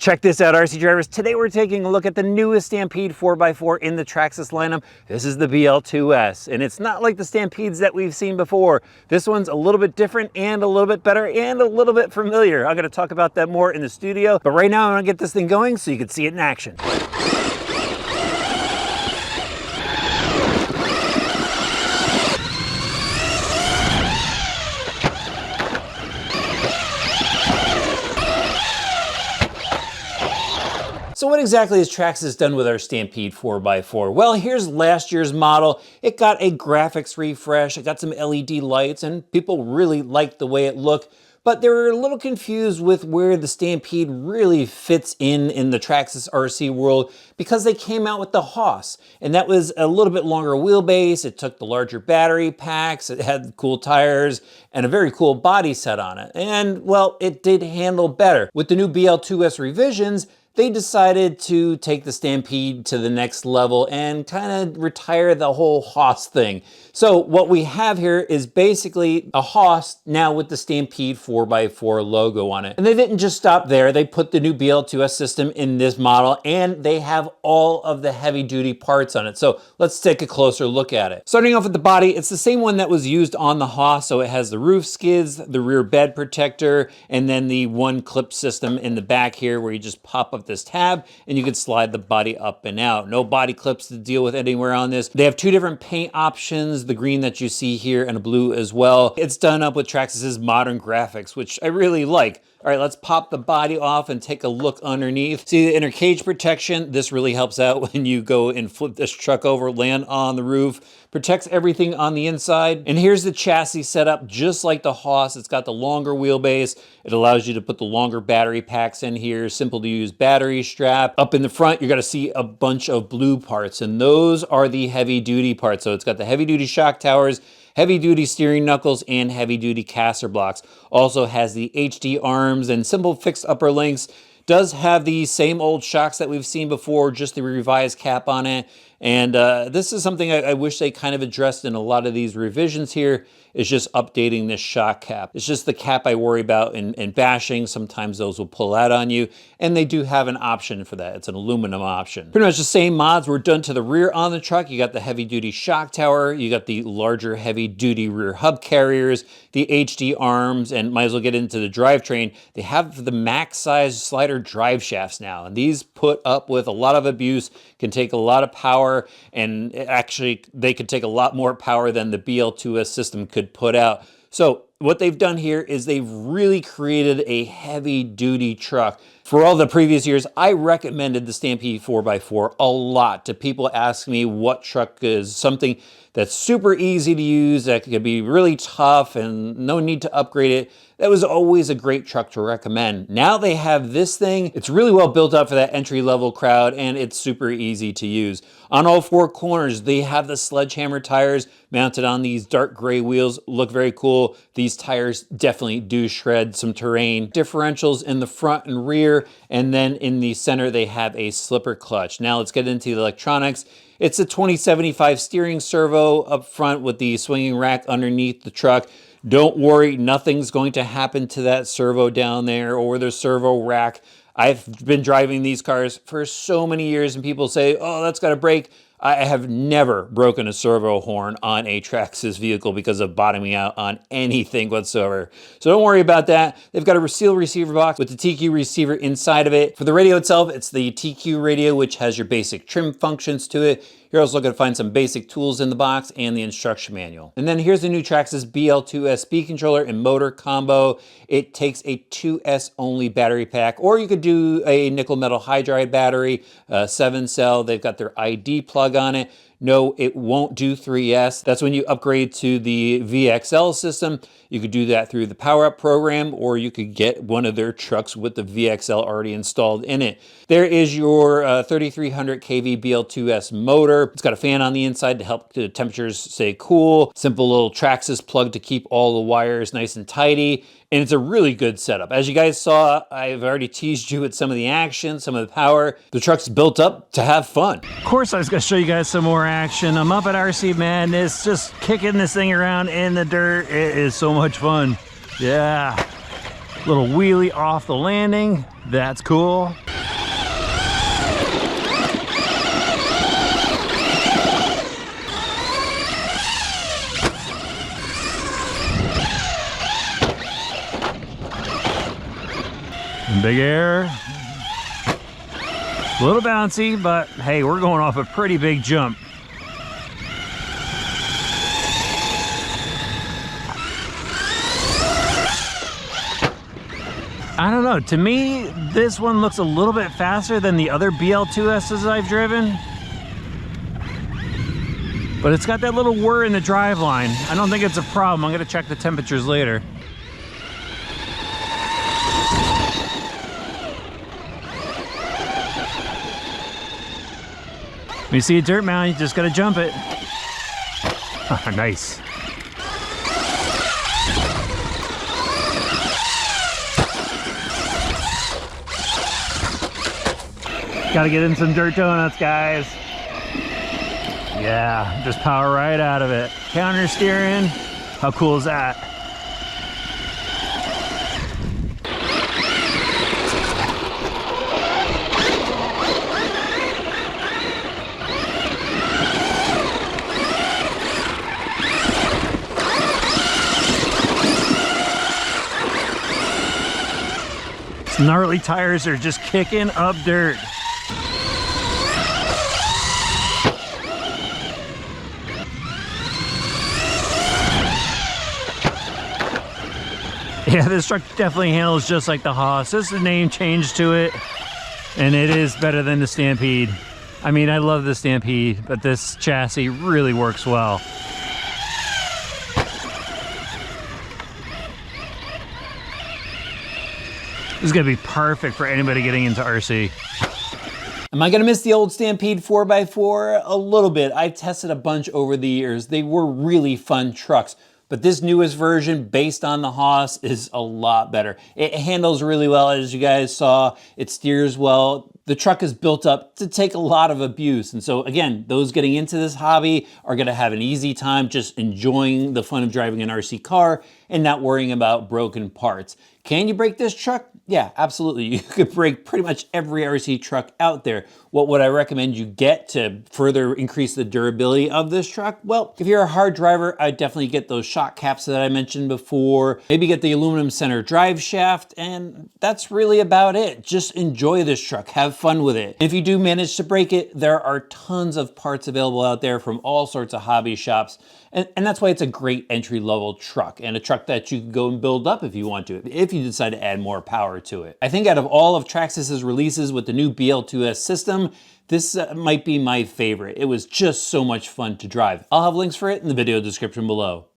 Check this out, RC drivers. Today we're taking a look at the newest Stampede 4x4 in the Traxxas lineup. This is the BL2S, and it's not like the Stampedes that we've seen before. This one's a little bit different and a little bit better and a little bit familiar. I'm gonna talk about that more in the studio, but right now I'm gonna get this thing going so you can see it in action. So what exactly has Traxxas done with our Stampede 4x4? Well, here's last year's model. It got a graphics refresh, it got some LED lights, and people really liked the way it looked. But they were a little confused with where the Stampede really fits in the Traxxas RC world because they came out with the Hoss. And that was a little bit longer wheelbase, it took the larger battery packs, it had cool tires, and a very cool body set on it. And, well, it did handle better. With the new BL2S revisions, they decided to take the Stampede to the next level and kind of retire the whole Hoss thing. So what we have here is basically a Hoss now with the Stampede 4x4 logo on it. And they didn't just stop there. They put the new BL2S system in this model and they have all of the heavy duty parts on it. So let's take a closer look at it. Starting off with the body, it's the same one that was used on the Hoss. So it has the roof skids, the rear bed protector, and then the one clip system in the back here where you just pop up this tab and you can slide the body up and out. No body clips to deal with anywhere on this. They have two different paint options, the green that you see here and a blue as well. It's done up with Traxxas's modern graphics, which I really like. All right, let's pop the body off and take a look underneath. See the inner cage protection? This really helps out when you go and flip this truck over, land on the roof. Protects everything on the inside. And here's the chassis setup, just like the Hoss. It's got the longer wheelbase. It allows you to put the longer battery packs in here. Simple to use battery strap. Up in the front, you're gonna see a bunch of blue parts, and those are the heavy duty parts. So it's got the heavy duty shock towers, heavy duty steering knuckles, and heavy duty caster blocks. Also has the HD arms and simple fixed upper links. Does have the same old shocks that we've seen before, just the revised cap on it. And this is something I wish they kind of addressed in a lot of these revisions here, is just updating this shock cap. It's just the cap I worry about in bashing. Sometimes those will pull out on you, and they do have an option for that. It's an aluminum option. Pretty much the same mods were done to the rear on the truck. You got the heavy duty shock tower, you got the larger heavy duty rear hub carriers, the HD arms, and might as well get into the drivetrain. They have the max size slider drive shafts now, and these put up with a lot of abuse, can take a lot of power, and actually they could take a lot more power than the BL2S system could put out. So what they've done here is they've really created a heavy duty truck. For all the previous years, I recommended the Stampede 4x4 a lot to people asking me what truck is something that's super easy to use, that could be really tough and no need to upgrade it. That was always a great truck to recommend. Now they have this thing. It's really well built up for that entry-level crowd, and it's super easy to use. On all four corners, they have the sledgehammer tires mounted on these dark gray wheels. Look very cool. These tires definitely do shred some terrain. Differentials in the front and rear, and then in the center they have a slipper clutch. Now let's get into the electronics. It's a 2075 steering servo up front with the swinging rack underneath the truck. Don't worry, nothing's going to happen to that servo down there or the servo rack. I've been driving these cars for so many years and people say, oh, that's got to break. I have never broken a servo horn on a Traxxas vehicle because of bottoming out on anything whatsoever. So don't worry about that. They've got a sealed receiver box with the TQ receiver inside of it. For the radio itself, it's the TQ radio, which has your basic trim functions to it. You're also looking to find some basic tools in the box and the instruction manual. And then here's the new Traxxas BL2S speed controller and motor combo. It takes a 2S only battery pack, or you could do a nickel metal hydride battery, 7-cell. They've got their ID plug on it. No, it won't do 3S. That's when you upgrade to the VXL system. You could do that through the Power Up program, or you could get one of their trucks with the VXL already installed in it. There is your 3300 kV BL2S motor. It's got a fan on the inside to help the temperatures stay cool. Simple little Traxxas plug to keep all the wires nice and tidy. And it's a really good setup. As you guys saw, I've already teased you with some of the action, some of the power. The truck's built up to have fun. Of course, I was gonna show you guys some more action. I'm up at RC Madness, just kicking this thing around in the dirt. It is so much fun. Yeah. Little wheelie off the landing. That's cool. Big air. A little bouncy, but hey, we're going off a pretty big jump. I don't know, to me, this one looks a little bit faster than the other BL2Ss I've driven. But it's got that little whir in the driveline. I don't think it's a problem. I'm gonna check the temperatures later. When you see a dirt mound, you just gotta jump it. Nice. Gotta get in some dirt donuts, guys. Yeah, just power right out of it. Counter steering, how cool is that? These gnarly tires are just kicking up dirt. Yeah, this truck definitely handles just like the Haas. This is a name change to it, and it is better than the Stampede. I mean, I love the Stampede, but this chassis really works well. This is gonna be perfect for anybody getting into RC. Am I gonna miss the old Stampede 4x4? A little bit. I've tested a bunch over the years. They were really fun trucks. But this newest version, based on the Haas, is a lot better. It handles really well, as you guys saw. It steers well. The truck is built up to take a lot of abuse. And so again, those getting into this hobby are gonna have an easy time just enjoying the fun of driving an RC car and not worrying about broken parts. Can you break this truck? Yeah, absolutely. You could break pretty much every RC truck out there. What would I recommend you get to further increase the durability of this truck? Well, if you're a hard driver, I'd definitely get those shock caps that I mentioned before. Maybe get the aluminum center drive shaft, and that's really about it. Just enjoy this truck, have fun with it. If you do manage to break it, there are tons of parts available out there from all sorts of hobby shops. And that's why it's a great entry-level truck, and a truck that you can go and build up if you want to, if you decide to add more power to it. I think out of all of Traxxas's releases with the new BL2S system, this might be my favorite. It was just so much fun to drive. I'll have links for it in the video description below.